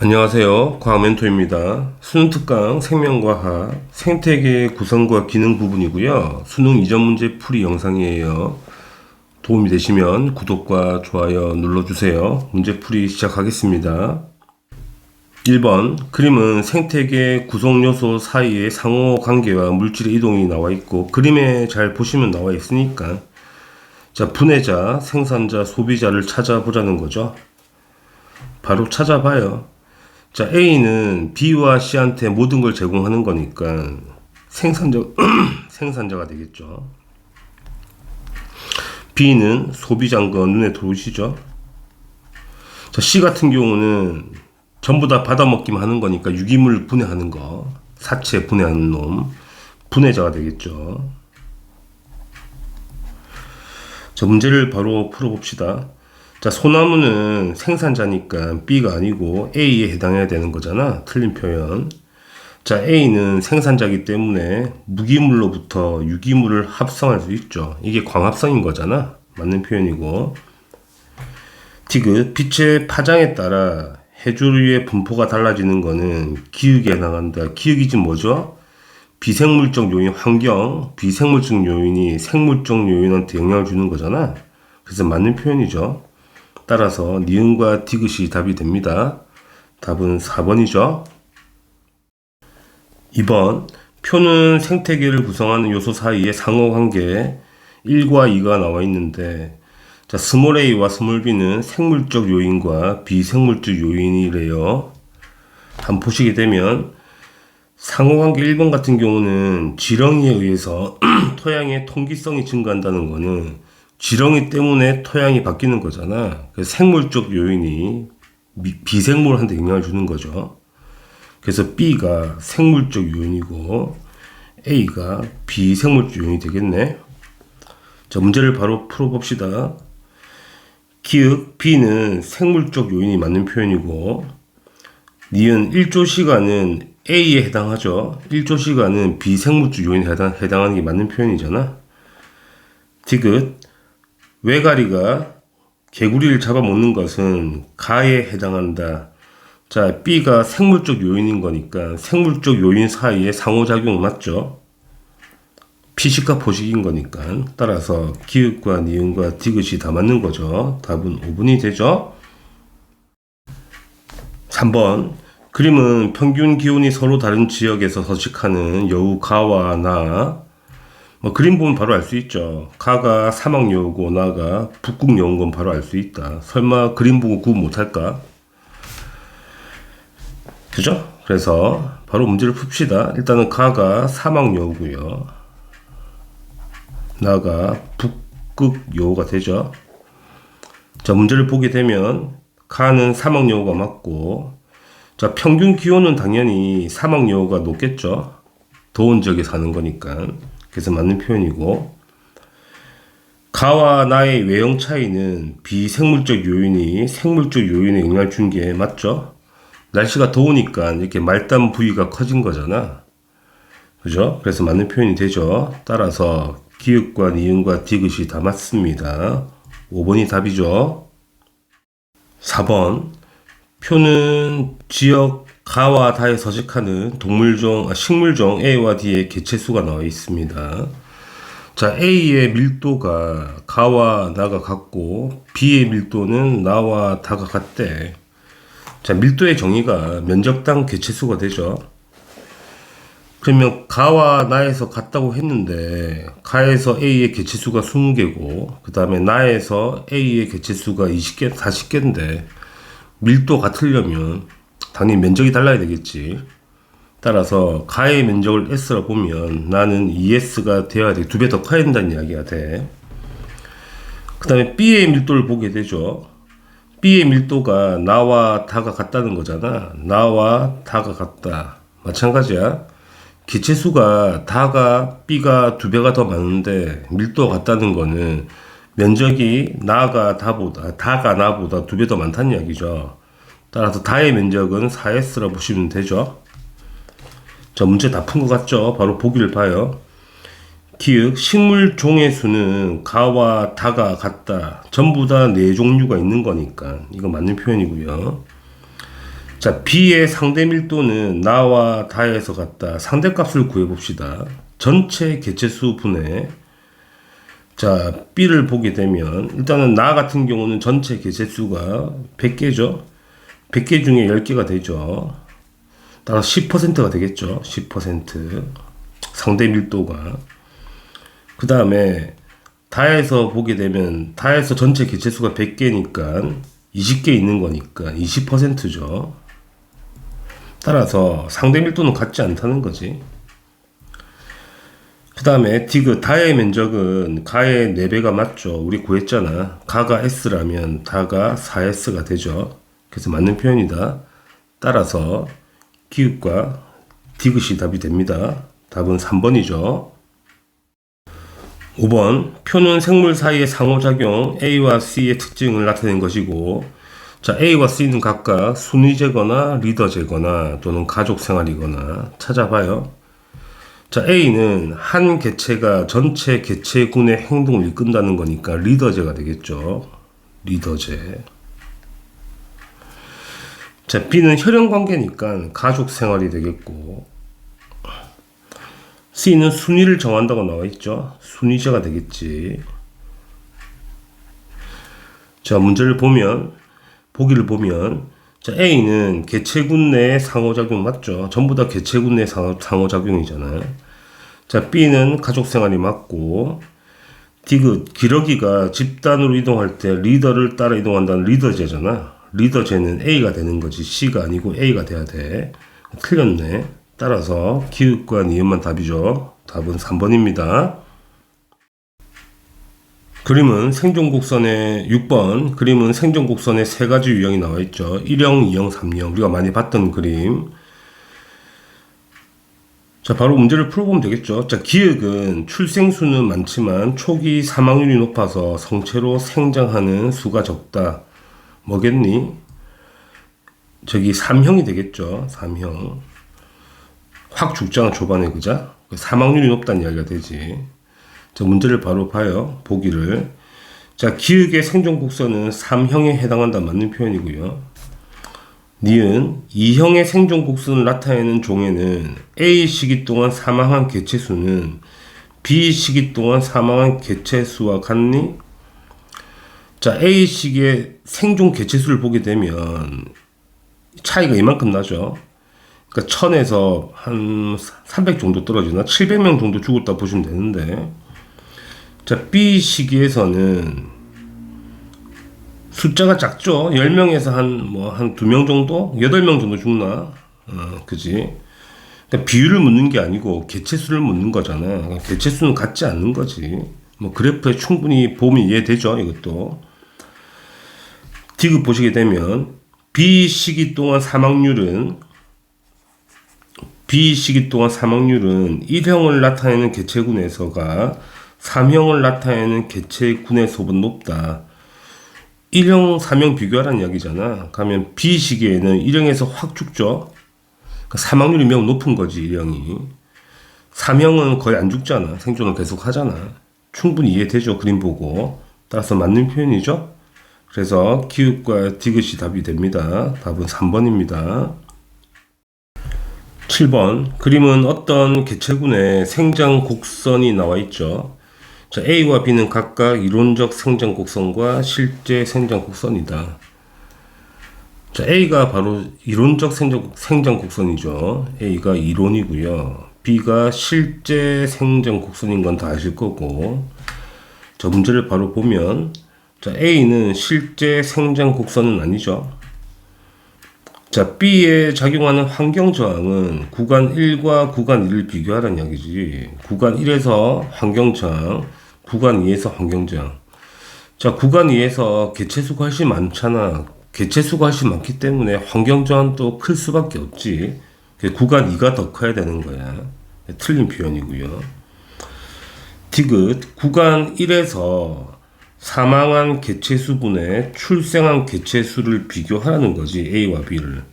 안녕하세요. 과학멘토입니다. 수능 특강 생명과학 생태계 구성과 기능 부분이고요. 수능 이전 문제 풀이 영상이에요. 도움이 되시면 구독과 좋아요 눌러주세요. 문제 풀이 시작하겠습니다. 1번 그림은 생태계 구성 요소 사이의 상호 관계와 물질의 이동이 나와 있고, 그림에 잘 보시면 나와 있으니까 자, 분해자, 생산자, 소비자를 찾아보자는 거죠. 바로 찾아봐요. 자, A는 B와 C한테 모든 걸 제공하는 거니까 생산자가 되겠죠. B는 소비자인 거 눈에 들어오시죠? 자, C 같은 경우는 전부 다 받아먹기만 하는 거니까 유기물 분해하는 거, 사체 분해하는 놈, 분해자가 되겠죠. 자, 문제를 바로 풀어봅시다. 자, 소나무는 생산자니까 B가 아니고 A에 해당해야 되는 거잖아. 틀린 표현. 자, A는 생산자이기 때문에 무기물로부터 유기물을 합성할 수 있죠. 이게 광합성인 거잖아. 맞는 표현이고. 디귿, 빛의 파장에 따라 해조류의 분포가 달라지는 거는 기육에 해당한다. 기육이 지금 뭐죠? 비생물적 요인, 환경, 비생물적 요인이 생물적 요인한테 영향을 주는 거잖아. 그래서 맞는 표현이죠. 따라서 니은과 디귿이 답이 됩니다. 답은 4번이죠. 2번 표는 생태계를 구성하는 요소 사이의 상호관계 1과 2가 나와 있는데, 자, 스몰 a와 스몰 b는 생물적 요인과 비생물적 요인이래요. 한번 보시게 되면 상호관계 1번 같은 경우는 지렁이에 의해서 토양의 통기성이 증가한다는 거는 지렁이 때문에 토양이 바뀌는 거잖아. 그래서 생물적 요인이 비생물한테 영향을 주는 거죠. 그래서 B가 생물적 요인이고 A가 비생물적 요인이 되겠네. 자, 문제를 바로 풀어봅시다. 기역 B는 생물적 요인이 맞는 표현이고, 니은 1조 시간은 A에 해당하죠. 1조 시간은 비생물적 요인에 해당하는 게 맞는 표현이잖아. 디귿 외가리가 개구리를 잡아먹는 것은 가에 해당한다. 자, B가 생물적 요인인 거니까 생물적 요인 사이에 상호작용 맞죠? 피식과 포식인 거니까. 따라서 기읍과 니은과 디귿이 다 맞는 거죠. 답은 5번이 되죠. 3번 그림은 평균 기온이 서로 다른 지역에서 서식하는 여우 가와 나, 그림 보면 바로 알 수 있죠. 가가 사막여우고 나가 북극여우인 건 바로 알 수 있다. 설마 그림 보고 구분 못할까? 그죠? 그래서 바로 문제를 풉시다. 일단은 가가 사막여우고요, 나가 북극여우가 되죠. 자, 문제를 보게 되면 가는 사막여우가 맞고, 자, 평균 기온은 당연히 사막여우가 높겠죠. 더운 지역에 사는 거니까. 그래서 맞는 표현이고, 가와 나의 외형 차이는 비생물적 요인이 생물적 요인에 영향을 준 게 맞죠? 날씨가 더우니까 이렇게 말단 부위가 커진 거잖아. 그죠? 그래서 맞는 표현이 되죠. 따라서 기역과 니은과 디귿이 다 맞습니다. 5번이 답이죠. 4번 표는 지역 가와 다에 서식하는 식물종 A와 D의 개체수가 나와 있습니다. 자, A의 밀도가 가와 나가 같고 B의 밀도는 나와 다가 같대. 자, 밀도의 정의가 면적당 개체수가 되죠. 그러면 가와 나에서 같다고 했는데 가에서 A의 개체수가 20개고 그 다음에 나에서 A의 개체수가 20개, 40개인데 밀도 같으려면 당연히 면적이 달라야 되겠지. 따라서 가의 면적을 S라 보면 나는 2S가 되어야 돼. 2배 더 커야 된다는 이야기가 돼. 그 다음에 B의 밀도를 보게 되죠. B의 밀도가 나와 다가 같다는 거잖아. 나와 다가 같다. 마찬가지야. 개체수가 다가 B가 2배가 더 많은데 밀도가 같다는 거는 면적이 다가 나보다 2배 더 많다는 이야기죠. 따라서 다의 면적은 4S라 보시면 되죠. 자, 문제 다 푼 것 같죠? 바로 보기를 봐요. 기역 식물 종의 수는 가와 다가 같다. 전부 다 4종류가 있는 거니까 이거 맞는 표현이고요. 자, B의 상대 밀도는 나와 다에서 같다. 상대값을 구해봅시다. 전체 개체수 분의, 자, B를 보게 되면 일단은 나 같은 경우는 전체 개체수가 100개죠. 100개 중에 10개가 되죠. 따라서 10%가 되겠죠. 10% 상대 밀도가. 그 다음에 다에서 보게 되면 다에서 전체 개체수가 100개니까 20개 있는 거니까 20%죠. 따라서 상대 밀도는 같지 않다는 거지. 그 다음에 디귿 다의 면적은 가의 4배가 맞죠. 우리 구했잖아. 가가 S라면 다가 4S가 되죠. 그래서 맞는 표현이다. 따라서 기읍과 디귿이 답이 됩니다. 답은 3번이죠. 5번 표는 생물 사이의 상호작용 A와 C의 특징을 나타낸 것이고, 자, A와 C는 각각 순위제거나 리더제거나 또는 가족생활이거나 찾아봐요. 자, A는 한 개체가 전체 개체군의 행동을 이끈다는 거니까 리더제가 되겠죠. 리더제. 자, B는 혈연관계니까 가족생활이 되겠고, C는 순위를 정한다고 나와 있죠. 순위제가 되겠지. 자, 문제를 보면, 보기를 보면, 자, A는 개체군 내의 상호작용 맞죠? 전부 다 개체군 내의 상호작용이잖아요. 자, B는 가족생활이 맞고, 디귿, 기러기가 집단으로 이동할 때 리더를 따라 이동한다는 리더제잖아. 리더제는 A가 되는 거지. C가 아니고 A가 돼야 돼. 틀렸네. 따라서 기읍과 니은만 답이죠. 답은 3번입니다. 그림은 생존곡선의 6번. 그림은 생존곡선의 3가지 유형이 나와 있죠. 1형, 2형, 3형. 우리가 많이 봤던 그림. 자, 바로 문제를 풀어보면 되겠죠. 자, 기역은 출생수는 많지만 초기 사망률이 높아서 성체로 생장하는 수가 적다. 뭐겠니? 저기 3형이 되겠죠. 3형. 확 죽잖아, 초반에, 그자? 사망률이 높다는 이야기가 되지. 자, 문제를 바로 봐요. 보기를. 자, 기역의 생존 곡선은 3형에 해당한다. 맞는 표현이고요. 니은 2형의 생존 곡선을 나타내는 종에는 A 시기 동안 사망한 개체수는 B 시기 동안 사망한 개체수와 같니? 자, A 시기의 생존 개체수를 보게 되면 차이가 이만큼 나죠. 그러니까 1000에서 한 300 정도 떨어지나 700명 정도 죽었다 보시면 되는데, 자, B 시기에서는 숫자가 작죠. 10명에서 한 2명 정도? 8명 정도 죽나? 그지? 그러니까 비율을 묻는 게 아니고 개체수를 묻는 거잖아. 그러니까 개체수는 같지 않는 거지. 뭐 그래프에 충분히 보면 이해되죠, 이것도. 디귿 보시게 되면 B 시기 동안 사망률은 1형을 나타내는 개체군에서가 3형을 나타내는 개체군에서보다 높다. 1형, 3형 비교하라는 이야기잖아. 그러면 B 시기에는 1형에서 확 죽죠. 그러니까 사망률이 매우 높은 거지, 1형이. 3형은 거의 안 죽잖아. 생존을 계속 하잖아. 충분히 이해되죠, 그림 보고. 따라서 맞는 표현이죠. 그래서 기읍과 디귿이 답이 됩니다. 답은 3번입니다. 7번. 그림은 어떤 개체군의 생장 곡선이 나와 있죠. 자, A와 B는 각각 이론적 생장 곡선과 실제 생장 곡선이다. 자, A가 바로 이론적 생장 곡선이죠. A가 이론이고요. B가 실제 생장 곡선인 건 다 아실 거고. 자, 문제를 바로 보면, 자, A는 실제 생장 곡선은 아니죠. 자, B에 작용하는 환경 저항은 구간 1과 구간 2를 비교하라는 이야기지. 구간 1에서 환경 저항, 구간 2에서 환경 저항. 자, 구간 2에서 개체수가 훨씬 많잖아. 개체수가 훨씬 많기 때문에 환경 저항도 클 수밖에 없지. 구간 2가 더 커야 되는 거야. 틀린 표현이고요. 디귿, 구간 1에서 사망한 개체수분의 출생한 개체수를 비교하라는 거지. A와 B를.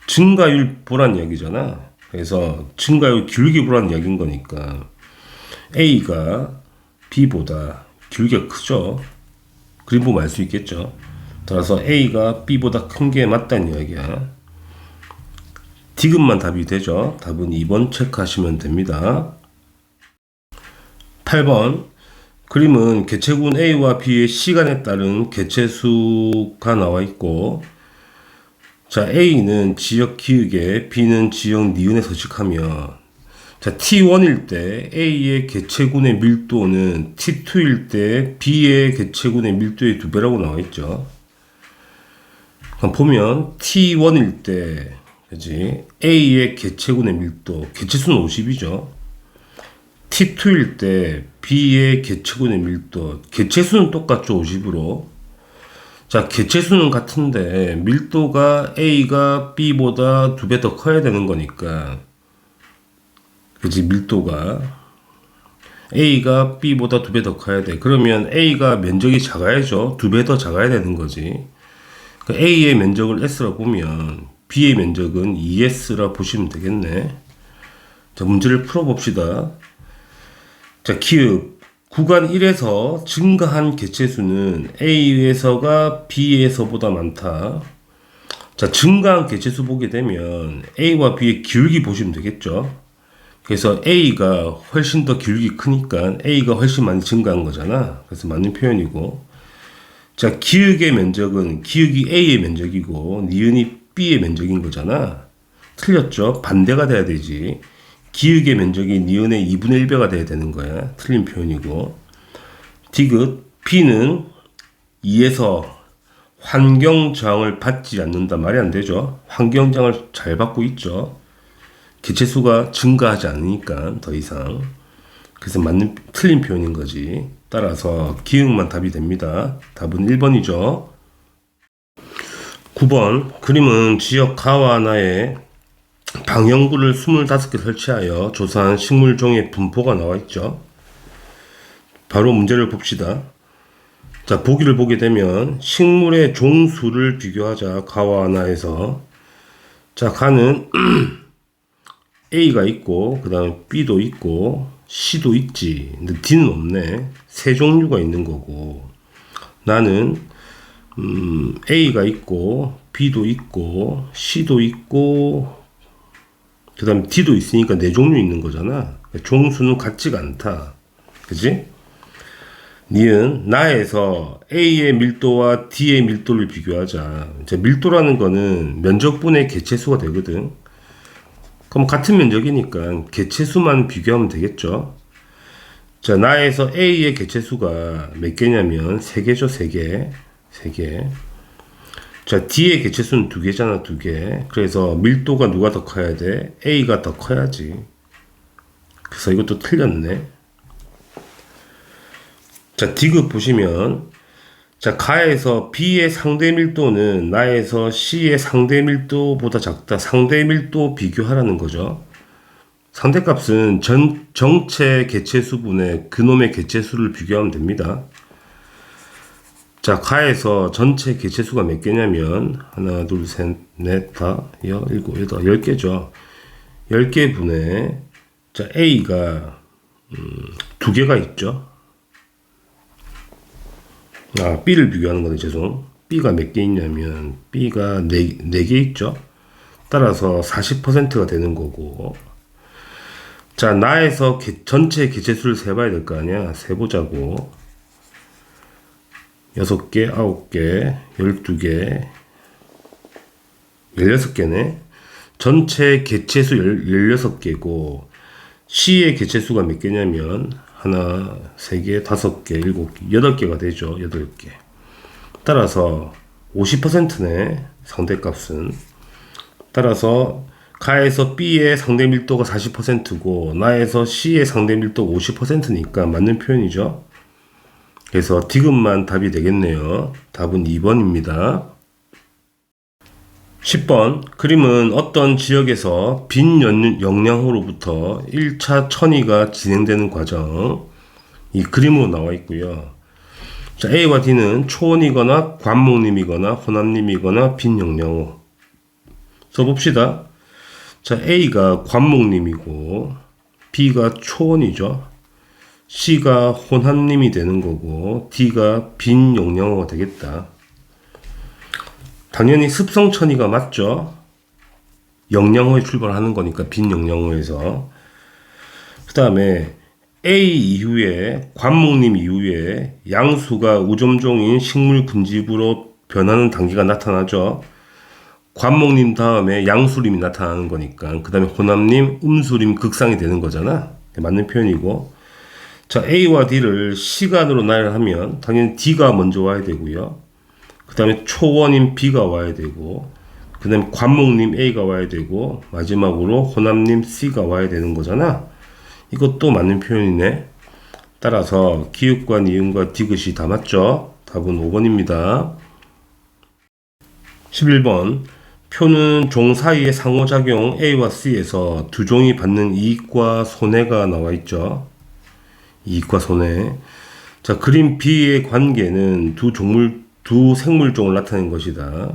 증가율 보란 이야기잖아. 그래서 증가율 기울기 보란 이야기인 거니까 A가 B보다 기울기가 크죠. 그림 보면 알 수 있겠죠. 따라서 A가 B보다 큰 게 맞다는 이야기야. 디귿만 답이 되죠. 답은 2번 체크하시면 됩니다. 8번 그림은 개체군 A와 B의 시간에 따른 개체수가 나와 있고, 자, A는 지역 기역에 B는 지역 니은에 서식하며, 자, T1일 때 A의 개체군의 밀도는 T2일 때 B의 개체군의 밀도의 2배라고 나와 있죠. 그럼 보면 T1일 때, 그지? A의 개체군의 밀도, 개체수는 50이죠. T2일 때 B의 개체군의 밀도, 개체수는 똑같죠, 50으로. 자, 개체수는 같은데 밀도가 A가 B보다 2배 더 커야 되는 거니까, 그지? 밀도가 A가 B보다 2배 더 커야 돼. 그러면 A가 면적이 작아야죠. 2배 더 작아야 되는 거지. 그러니까 A의 면적을 S라 보면 B의 면적은 2S라 보시면 되겠네. 자, 문제를 풀어봅시다. 자, 기읍 구간 1에서 증가한 개체수는 A에서가 B에서보다 많다. 자, 증가한 개체수 보게 되면 A와 B의 기울기 보시면 되겠죠. 그래서 A가 훨씬 더 기울기 크니까 A가 훨씬 많이 증가한 거잖아. 그래서 맞는 표현이고. 자, 기역의 면적은 기역이 A의 면적이고 니은이 B의 면적인 거잖아. 틀렸죠? 반대가 돼야 되지. 기역의 면적이 니은의 2분의 1배가 돼야 되는 거야. 틀린 표현이고. 디귿 B는 2에서 환경 저항을 받지 않는다. 말이 안 되죠. 환경 저항을 잘 받고 있죠. 개체수가 증가하지 않으니까 더 이상. 그래서 맞는 틀린 표현인 거지. 따라서 기역만 답이 됩니다. 답은 1번이죠. 9번 그림은 지역 가와 하나에 방형구를 25개 설치하여 조사한 식물종의 분포가 나와 있죠. 바로 문제를 봅시다. 자, 보기를 보게 되면 식물의 종수를 비교하자. 가와 하나에서, 자, 가는 A가 있고 그 다음에 B도 있고 C도 있지. 근데 D는 없네. 세 종류가 있는 거고, 나는 A가 있고 B도 있고 C도 있고 그 다음에 D도 있으니까 네 종류 있는 거잖아. 종수는 같지가 않다. 그지? 니은 나에서 A의 밀도와 D의 밀도를 비교하자. 이제 밀도라는 거는 면적분의 개체수가 되거든. 그럼 같은 면적이니까 개체수만 비교하면 되겠죠. 자, 나에서 A의 개체수가 몇 개냐면 3개죠. 3개. 자, D의 개체수는 2개잖아. 2개. 그래서 밀도가 누가 더 커야 돼? A가 더 커야지. 그래서 이것도 틀렸네. 자, 디귿 보시면, 자, 가에서 B의 상대 밀도는 나에서 C의 상대 밀도보다 작다. 상대 밀도 비교하라는 거죠. 상대값은 정체 개체수분의 그놈의 개체수를 비교하면 됩니다. 자, 가에서 전체 개체수가 몇 개냐면 하나, 둘, 셋, 넷, 다, 일곱, 여덟, 10개죠. 10개 분에, 자, A가 2개가 있죠. B를 비교하는 거네, 죄송. B가 몇 개 있냐면 B가 4개 있죠. 따라서 40%가 되는 거고. 자, 나에서 전체 개체수를 세봐야 될 거 아니야. 세보자고. 6개, 9개, 12개, 16개네. 전체 개체수 16개고, C의 개체수가 몇 개냐면, 하나, 3개, 5개, 7개, 8개가 되죠. 8개. 따라서 50%네. 상대값은. 따라서 가에서 B의 상대 밀도가 40%고 나에서 C의 상대 밀도가 50%니까 맞는 표현이죠. 그래서 디귿만 답이 되겠네요. 답은 2번입니다. 10번 그림은 어떤 지역에서 빈 영양호로부터 1차 천이가 진행되는 과정, 이 그림으로 나와 있고요. 자, A와 D는 초원이거나 관목림이거나 호남림이거나 빈 영양호 써봅시다. 자, A가 관목림이고 B가 초원이죠. C가 혼합림이 되는 거고 D가 빈 영양호가 되겠다. 당연히 습성천이가 맞죠. 영양호에 출발하는 거니까 빈 영양호에서. 그 다음에 A 이후에 관목님 이후에 양수가 우점종인 식물 군집으로 변하는 단계가 나타나죠. 관목님 다음에 양수림이 나타나는 거니까 그 다음에 호남님 음수림 극상이 되는 거잖아. 맞는 표현이고. 자, A와 D를 시간으로 나열하면 당연히 D가 먼저 와야 되고요. 그 다음에 초원인 B가 와야 되고, 그 다음에 관목님 A가 와야 되고, 마지막으로 호남님 C가 와야 되는 거잖아. 이것도 맞는 표현이네. 따라서 기읍과 니은과 디귿이 다 맞죠? 답은 5번입니다. 11번. 표는 종 사이의 상호작용 A와 C에서 두 종이 받는 이익과 손해가 나와 있죠. 이익과 손해. 자, 그림 B의 관계는 두 생물종을 나타낸 것이다.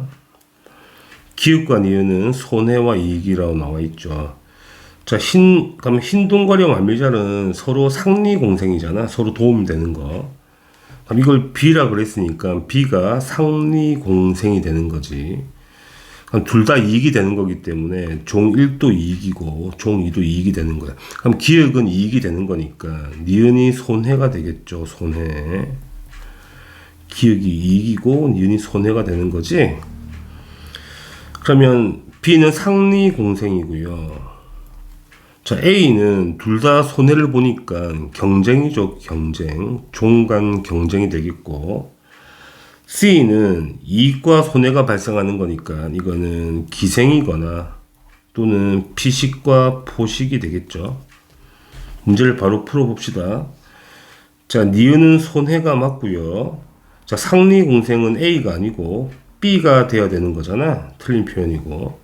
기읍과 니은은 손해와 이익이라고 나와 있죠. 자, 그럼 흰동가리와 말미잘은 서로 상리공생이잖아. 서로 도움되는 거. 그럼 이걸 B라 그랬으니까 B가 상리공생이 되는 거지. 둘 다 이익이 되는 거기 때문에 종 1도 이익이고 종 2도 이익이 되는 거야. 그럼 기역은 이익이 되는 거니까 니은이 손해가 되겠죠. 손해. 기역이 이익이고 니은이 손해가 되는 거지. 그러면 B는 상리공생이고요. 자, A는 둘 다 손해를 보니까 경쟁이죠. 경쟁. 종간 경쟁이 되겠고, C는 이익과 손해가 발생하는 거니까 이거는 기생이거나 또는 피식과 포식이 되겠죠. 문제를 바로 풀어봅시다. 자, 니은은 손해가 맞고요. 자, 상리공생은 A가 아니고 B가 돼야 되는 거잖아. 틀린 표현이고.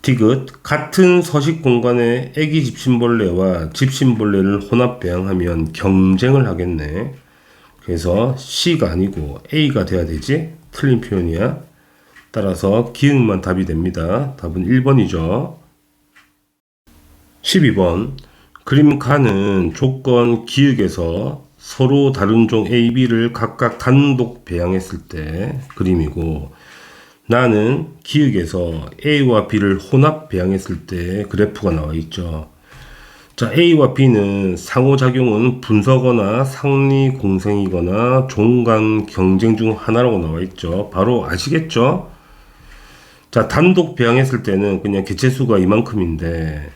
디귿. 같은 서식 공간에 애기 집신벌레와 집신벌레를 혼합 배양하면 경쟁을 하겠네. 그래서 C가 아니고 A가 돼야 되지. 틀린 표현이야. 따라서 기역만 답이 됩니다. 답은 1번이죠. 12번. 그림 가는 조건 기역에서 서로 다른 종 A, B를 각각 단독 배양했을 때 그림이고, 나는 기역에서 A와 B를 혼합 배양했을 때 그래프가 나와 있죠. 자, A와 B는 상호작용은 분서거나 상리공생이거나 종간 경쟁 중 하나라고 나와 있죠. 바로 아시겠죠? 자, 단독 배양했을 때는 그냥 개체수가 이만큼인데,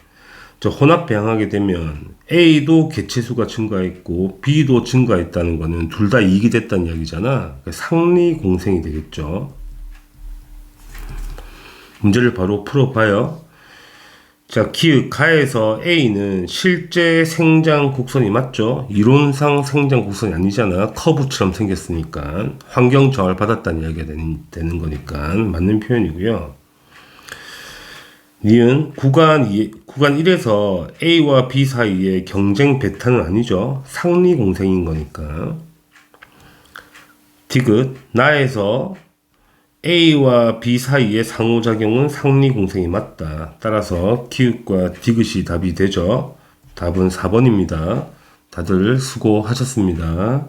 저 혼합 배양하게 되면 A도 개체수가 증가했고 B도 증가했다는 거는 둘 다 이익이 됐다는 이야기잖아. 상리공생이 되겠죠. 문제를 바로 풀어봐요. 자, 기역 가에서 A는 실제 생장 곡선이 맞죠? 이론상 생장 곡선이 아니잖아. 커브처럼 생겼으니까 환경 저하를 받았다는 이야기가 되는 거니까 맞는 표현이고요. 니은 구간 1에서 A와 B 사이의 경쟁 배타는 아니죠. 상리공생인 거니까. 디귿 나에서 A와 B 사이의 상호작용은 상리공생이 맞다. 따라서 기역과 디귿이 답이 되죠. 답은 4번입니다. 다들 수고하셨습니다.